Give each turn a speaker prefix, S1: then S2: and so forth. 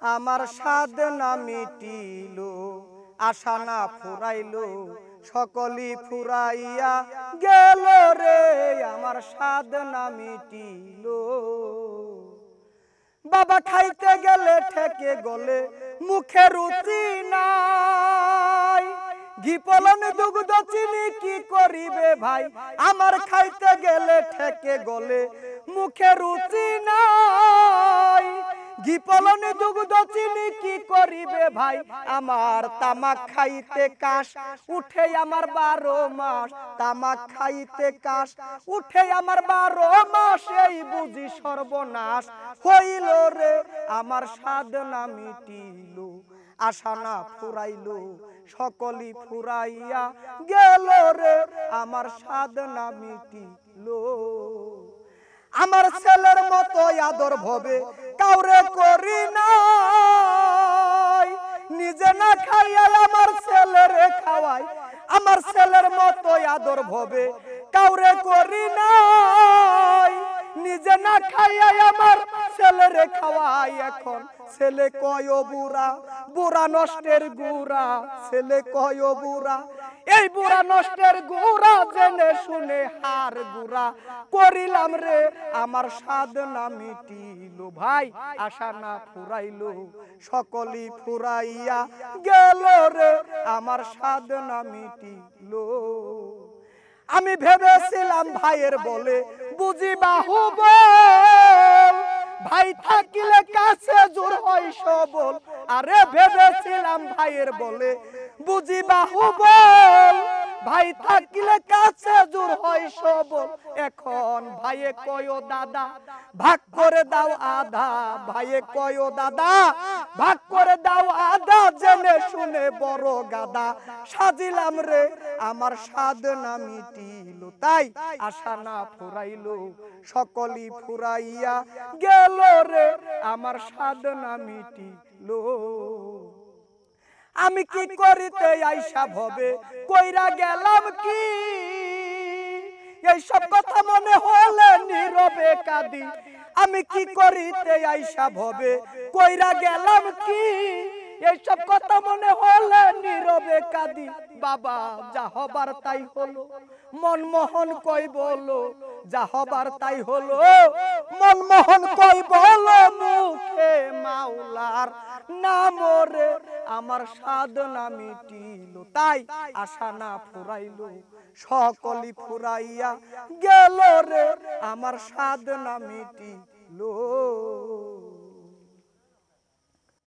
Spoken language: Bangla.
S1: আমার সাধনা মিটিলো আশা না ফুরাইলো সকলি ফুরাইয়া গেল রে আমার সাধনা মিটিলো বাবা খাইতে গেলে ঠেকে গলে মুখে রুচি নাই ঘি পলন দুগ্ধ চিনি কি করিবে ভাই আমার খাইতে গেলে ঠেকে গলে মুখে রুচি নাই ঘি পলন দুগ্ধ চিনি কি করিবে ভাই আমার তামাক খাইতে কাশ উঠে আমার 12 মাস তামাক খাইতে কাশ উঠে আমার 12 মাস এই বুঝি সর্বনাশ হইল রে আমার সাধনা মিটিলো আশা না ফুরাইলো সকলি ফুরাইয়া গেল রে আমার সাধনা মিটিলো আমার ছেলের মতো আদর ভবে কাউরে করি নাই নিজে না খাইয়া আমার ছেলেরে খাওয়াই আমার ছেলের মতো আদর ভবে কাউরে করি নাই নিজে না খাইয়া আমার ছেলেরে খাওয়াই এখন ছেলে কয় বুড়া বুড়া নষ্টের গুড়া ছেলে কয় বুড়া এই বুড়া নষ্টের গুড়া জেনে শুনে হার গুড়া করিলাম রে আমার সাধনা মিটিলো ভাই আশা না ফুরাইলো সকলি ফুরাইয়া গেল রে আমার সাধনা মিটিলো আমি ভেবেছিলাম ভাইয়ের বলে বুঝি বাহুবল ভাই থাকিলে কাছে জোর হয় সবল আরে ভেবেছিলাম ভাইয়ের বলে বুঝি বাহুবল ভাই থাকিলে কাছে জোর হয় সবল এখন ভাইয়ে কয় দাদা ভাগ করে দাও আধা ভাইয়ে কয় দাদা ভাগ করে দাও আধা জেনে শুনে বড় গাদা সাজিলাম রে আমার সাধনা মিটিলো তাই আশা না ফুরাইলো সকলি ফুরাইয়া গেল রে আমার সাধনা মিটিলো আমি কি করিতে আইসা ভবে কইরা গেলাম কি এই সব কথা মনে হলে নীরবে কাঁদি আমি কি করিতে আইসা ভবে কইরা গেলাম কি এই সব কথা মনে হলে নীরবে কাঁদি বাবা যা হবার তাই হলো মনমোহন কই বলো যা হবার তাই হলো মনমোহন কই বলো মুখে মাওলার নাম রে আমার সাধনা মিটিলো তাই আশা না ফুরাইলো সকলি ফুরাইয়া গেল রে আমার সাধনা মিটিলো